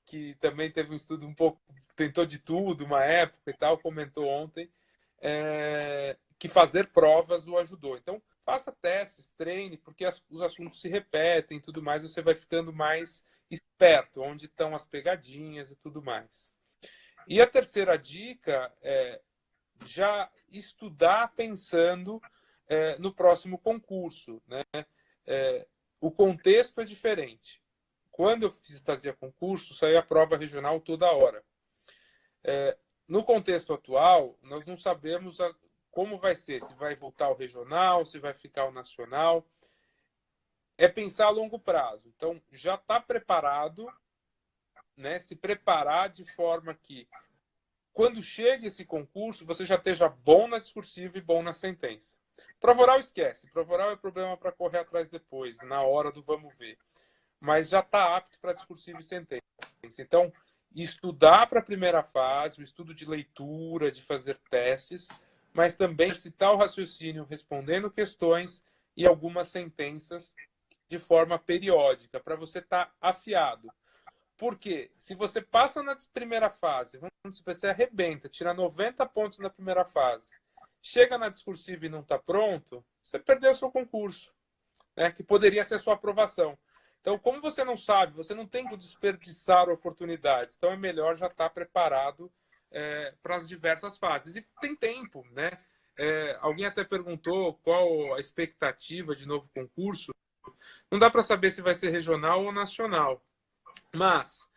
que também teve um estudo um pouco, tentou de tudo, uma época e tal, comentou ontem, que fazer provas o ajudou. Então, faça testes, treine, porque os assuntos se repetem e tudo mais, você vai ficando mais esperto, onde estão as pegadinhas e tudo mais. E a terceira dica é já estudar pensando no próximo concurso, né? O contexto é diferente. Quando eu fazia concurso, saía a prova regional toda hora. No contexto atual, nós não sabemos como vai ser, se vai voltar ao regional, se vai ficar ao nacional. É pensar a longo prazo. Então, já está preparado, né? Se preparar de forma que, quando chegue esse concurso, você já esteja bom na discursiva e bom na sentença. Prova oral esquece. Prova oral é problema para correr atrás depois, na hora do vamos ver. Mas já está apto para discursiva e sentença. Então, estudar para a primeira fase, o estudo de leitura, de fazer testes, mas também citar o raciocínio respondendo questões e algumas sentenças de forma periódica, para você estar afiado. Porque se você passa na primeira fase, vamos dizer, você arrebenta, tira 90 pontos na primeira fase, chega na discursiva e não está pronto, você perdeu o seu concurso, né, que poderia ser a sua aprovação. Então, como você não sabe, você não tem que desperdiçar oportunidades. Então, é melhor já estar preparado para as diversas fases. E tem tempo, né? Alguém até perguntou qual a expectativa de novo concurso. Não dá para saber se vai ser regional ou nacional. Mas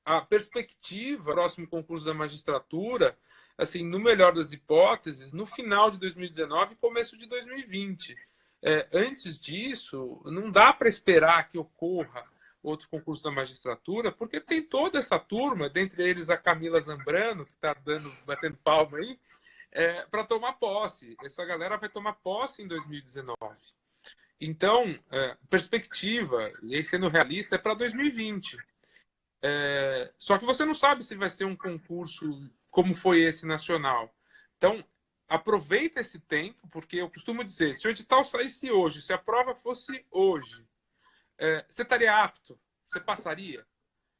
a perspectiva, próximo concurso da magistratura, assim, no melhor das hipóteses, no final de 2019 e começo de 2020. Antes disso, não dá para esperar que ocorra outro concurso da magistratura, porque tem toda essa turma, dentre eles a Camila Zambrano, que está batendo palma aí, para tomar posse. Essa galera vai tomar posse em 2019. Então, perspectiva, e aí sendo realista, é para 2020. Só que você não sabe se vai ser um concurso como foi esse nacional. Então, aproveita esse tempo, porque eu costumo dizer, se o edital saísse hoje, se a prova fosse hoje, você estaria apto? Você passaria?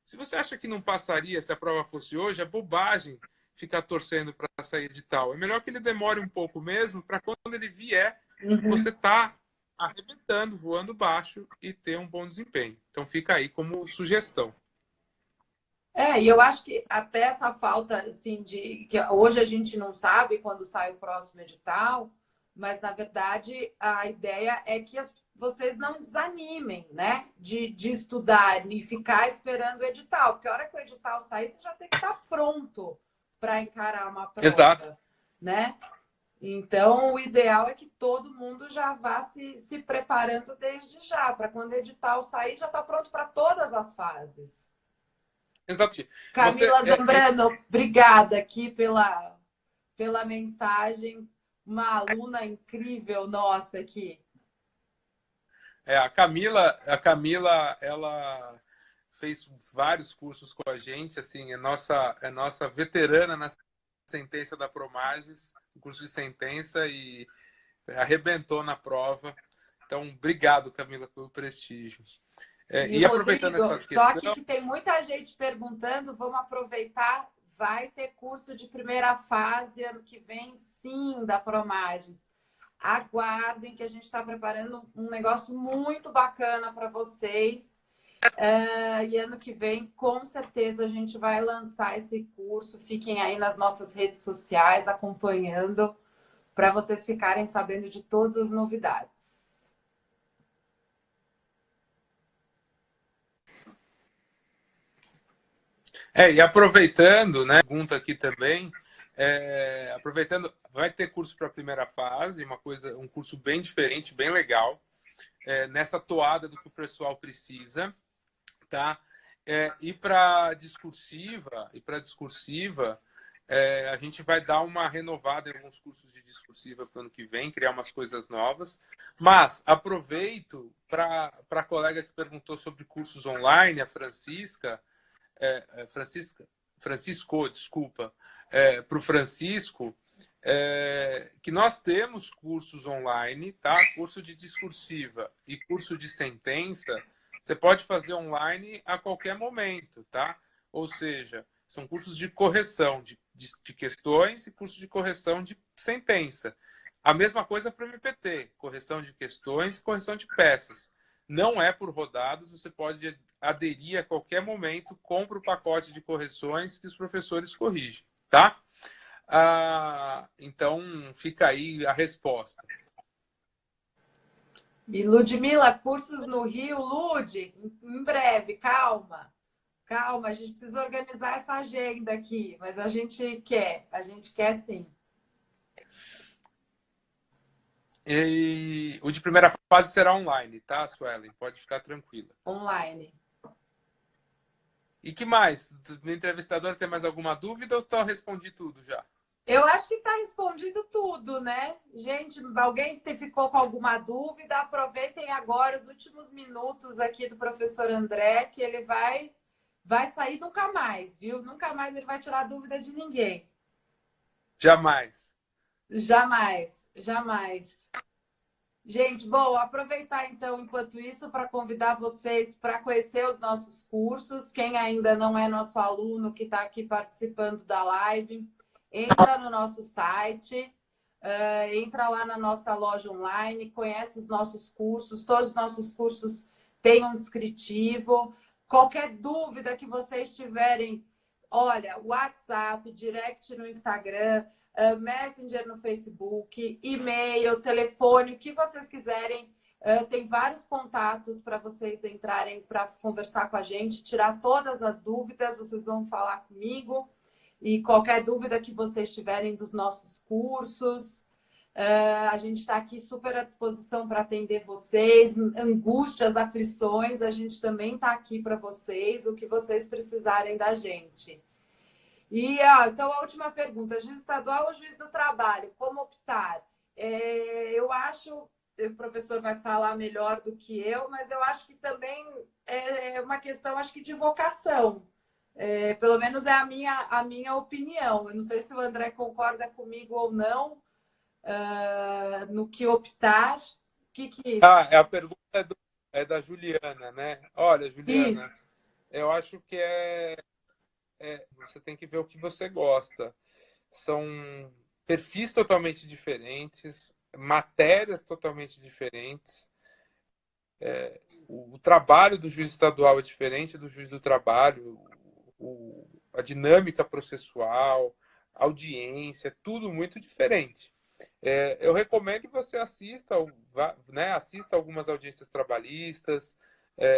Se você acha que não passaria se a prova fosse hoje, é bobagem ficar torcendo para sair edital. É melhor que ele demore um pouco mesmo, para quando ele vier, você tá arrebentando, voando baixo e ter um bom desempenho. Então fica aí como sugestão. E eu acho que até essa falta, assim, de que hoje a gente não sabe quando sai o próximo edital, mas na verdade a ideia é que vocês não desanimem, né, de estudar e ficar esperando o edital, porque a hora que o edital sair, você já tem que estar pronto para encarar uma Exato. prova, né? Então, o ideal é que todo mundo já vá se preparando desde já, para quando o edital sair, já está pronto para todas as fases. Exato. Você, Camila Zambrano, obrigada aqui pela mensagem. Uma aluna incrível nossa aqui. a Camila, ela fez vários cursos com a gente, assim, é nossa veterana na sentença da Promages, curso de sentença, e arrebentou na prova. Então, obrigado, Camila, pelo prestígio. E, E aproveitando Rodrigo, essa só questão, que tem muita gente perguntando, vamos aproveitar, vai ter curso de primeira fase ano que vem, sim, da Promages. Aguardem que a gente está preparando um negócio muito bacana para vocês. E ano que vem, com certeza, a gente vai lançar esse curso. Fiquem aí nas nossas redes sociais acompanhando para vocês ficarem sabendo de todas as novidades. e aproveitando, né, pergunta aqui também, aproveitando, vai ter curso para a primeira fase, um curso bem diferente, bem legal, nessa toada do que o pessoal precisa, tá? E para discursiva, a gente vai dar uma renovada em alguns cursos de discursiva para o ano que vem, criar umas coisas novas. Mas aproveito para a colega que perguntou sobre cursos online, a Francisco, desculpa, para o Francisco, que nós temos cursos online, tá? Curso de discursiva e curso de sentença, você pode fazer online a qualquer momento, tá? Ou seja, são cursos de correção de questões e curso de correção de sentença. A mesma coisa para o MPT, correção de questões e correção de peças. Não é por rodadas, você pode aderir a qualquer momento, compra o pacote de correções que os professores corrigem, tá? Então, fica aí a resposta. E Ludmila, cursos no Rio, Lud, em breve, calma. Calma, a gente precisa organizar essa agenda aqui, mas a gente quer sim. E o de primeira fase será online, tá, Suelen? Pode ficar tranquila. Online. E que mais? Minha entrevistadora tem mais alguma dúvida ou eu respondi tudo já? Eu acho que está respondido tudo, né? Gente, alguém ficou com alguma dúvida? Aproveitem agora os últimos minutos aqui do professor André, que ele vai sair nunca mais, viu? Nunca mais ele vai tirar dúvida de ninguém. Jamais. Jamais, jamais. Gente, bom, aproveitar então, enquanto isso, para convidar vocês para conhecer os nossos cursos. Quem ainda não é nosso aluno, que está aqui participando da live, entra no nosso site, entra lá na nossa loja online, conhece os nossos cursos. Todos os nossos cursos têm um descritivo. Qualquer dúvida que vocês tiverem, olha, WhatsApp, direct no Instagram, Messenger no Facebook, e-mail, telefone, o que vocês quiserem. Tem vários contatos para vocês entrarem para conversar com a gente, tirar todas as dúvidas. Vocês vão falar comigo. E qualquer dúvida que vocês tiverem dos nossos cursos, a gente está aqui super à disposição para atender vocês. Angústias, aflições, a gente também está aqui para vocês, o que vocês precisarem da gente. E então a última pergunta: juiz estadual ou juiz do trabalho? Como optar? Eu acho, o professor vai falar melhor do que eu, mas eu acho que também é uma questão, acho que de vocação. Pelo menos é a minha opinião. Eu não sei se o André concorda comigo ou não no que optar. A pergunta é da Juliana, né? Olha, Juliana, Isso. eu acho que você tem que ver o que você gosta. São perfis totalmente diferentes, matérias totalmente diferentes. O trabalho do juiz estadual é diferente do juiz do trabalho. a dinâmica processual, audiência, tudo muito diferente. Eu recomendo que você assista, né, assista algumas audiências trabalhistas,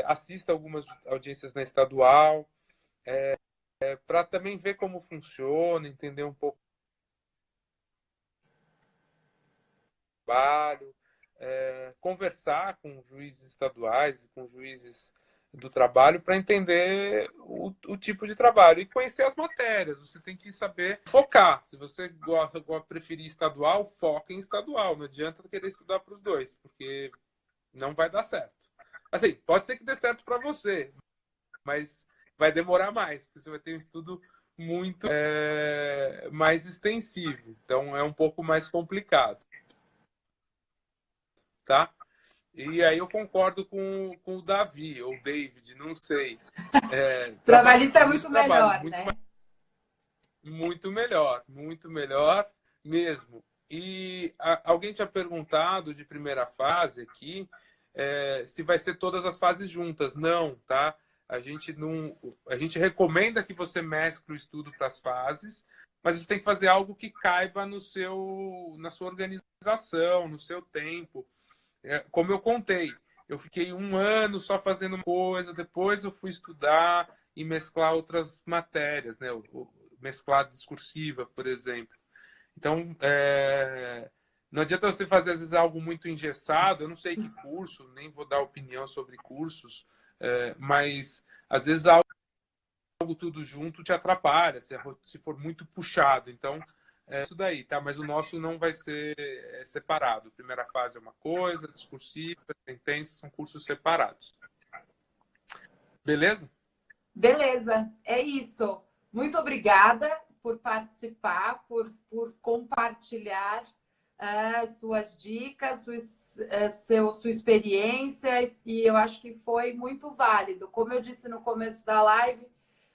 assista algumas audiências na estadual, para também ver como funciona, entender um pouco do trabalho, conversar com juízes estaduais e com juízes do trabalho para entender o tipo de trabalho e conhecer as matérias. Você tem que saber focar. Se você preferir estadual, foca em estadual. Não adianta querer estudar para os dois, porque não vai dar certo. Assim, pode ser que dê certo para você, mas vai demorar mais, porque você vai ter um estudo muito mais extensivo. Então, é um pouco mais complicado. Tá? E aí eu concordo com o Davi, ou David, não sei. Trabalhista é muito melhor, muito, né? Muito melhor mesmo. E alguém tinha perguntado de primeira fase aqui se vai ser todas as fases juntas. Não, tá? A gente recomenda que você mescle o estudo para as fases, mas você tem que fazer algo que caiba na sua organização, no seu tempo. Como eu contei, eu fiquei 1 ano só fazendo uma coisa, depois eu fui estudar e mesclar outras matérias, né? Mesclar discursiva, por exemplo. Então, não adianta você fazer, às vezes, algo muito engessado. Eu não sei que curso, nem vou dar opinião sobre cursos, mas, às vezes, algo tudo junto te atrapalha, se for muito puxado. Então, isso daí, tá? Mas o nosso não vai ser separado. Primeira fase é uma coisa, discursiva, sentença, são cursos separados. Beleza? Beleza, é isso. Muito obrigada por participar, por compartilhar suas dicas, sua experiência, e eu acho que foi muito válido. Como eu disse no começo da live,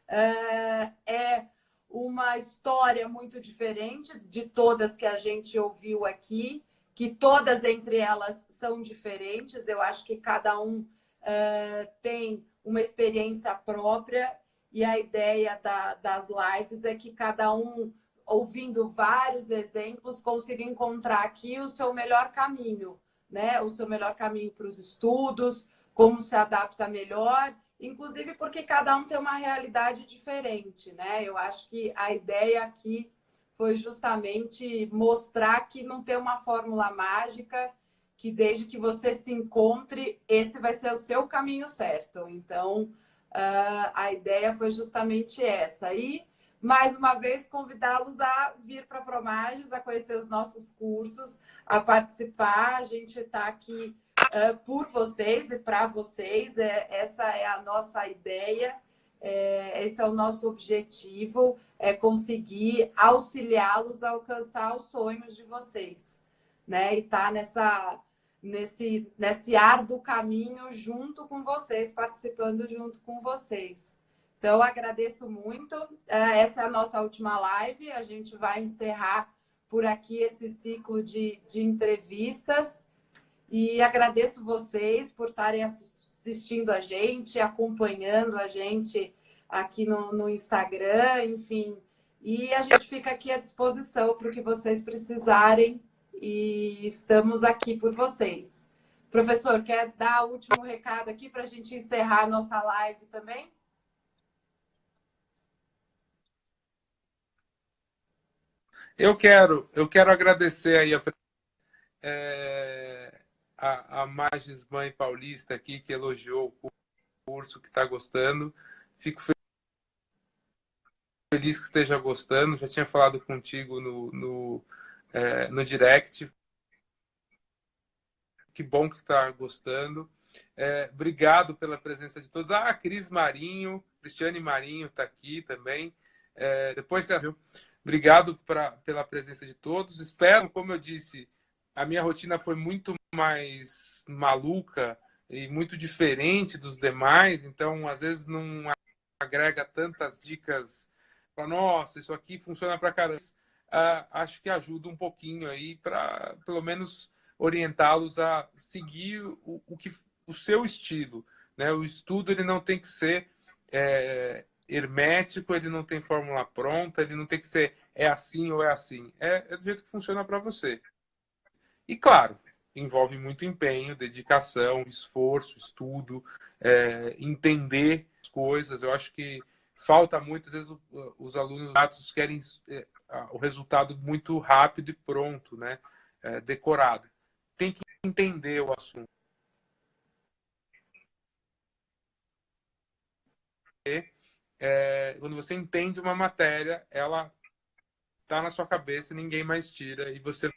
é uma história muito diferente de todas que a gente ouviu aqui, que todas entre elas são diferentes. Eu acho que cada um tem uma experiência própria, e a ideia das lives é que cada um, ouvindo vários exemplos, consiga encontrar aqui o seu melhor caminho, né? O seu melhor caminho para os estudos, como se adapta melhor, inclusive porque cada um tem uma realidade diferente, né? Eu acho que a ideia aqui foi justamente mostrar que não tem uma fórmula mágica, que desde que você se encontre, esse vai ser o seu caminho certo. Então, a ideia foi justamente essa. E, mais uma vez, convidá-los a vir para a Promagens, a conhecer os nossos cursos, a participar. A gente está aqui por vocês e para vocês. Essa é a nossa ideia, esse é o nosso objetivo, é conseguir auxiliá-los a alcançar os sonhos de vocês, né? E tá nesse árduo caminho junto com vocês, participando junto com vocês. Então, agradeço muito. Essa é a nossa última live. A gente vai encerrar por aqui esse ciclo de entrevistas. E agradeço vocês por estarem assistindo a gente, acompanhando a gente aqui no Instagram, enfim. E a gente fica aqui à disposição para o que vocês precisarem. E estamos aqui por vocês. Professor, quer dar o último recado aqui para a gente encerrar a nossa live também? Eu quero agradecer aí a Magis Mãe Paulista aqui, que elogiou o curso, que está gostando. Fico feliz que esteja gostando. Já tinha falado contigo no direct. Que bom que está gostando. Obrigado pela presença de todos. A Cris Marinho, Cristiane Marinho está aqui também. Depois você viu. Obrigado pela presença de todos. Espero, como eu disse, a minha rotina foi muito mais maluca e muito diferente dos demais, então às vezes não agrega tantas dicas para nossa, isso aqui funciona para caramba. Acho que ajuda um pouquinho aí para pelo menos orientá-los a seguir o seu estilo, né? O estudo ele não tem que ser hermético, ele não tem fórmula pronta, ele não tem que ser é assim ou é assim. É do jeito que funciona para você. E claro, envolve muito empenho, dedicação, esforço, estudo, entender as coisas. Eu acho que falta muitas vezes os alunos querem o resultado muito rápido e pronto, né? Decorado. Tem que entender o assunto. Quando você entende uma matéria, ela está na sua cabeça, ninguém mais tira e você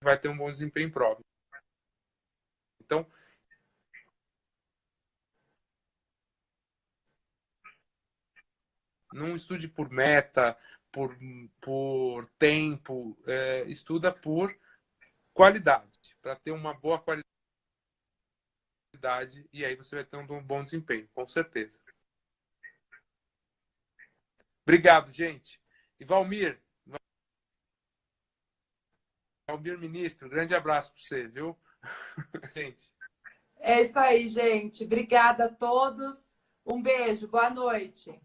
vai ter um bom desempenho em prova. Então, não estude por meta, por tempo, estuda por qualidade, para ter uma boa qualidade e aí você vai ter um bom desempenho, com certeza. Obrigado, gente. E Valmir Ministro, grande abraço para você, viu? Gente. É isso aí, gente. Obrigada a todos. Um beijo, boa noite.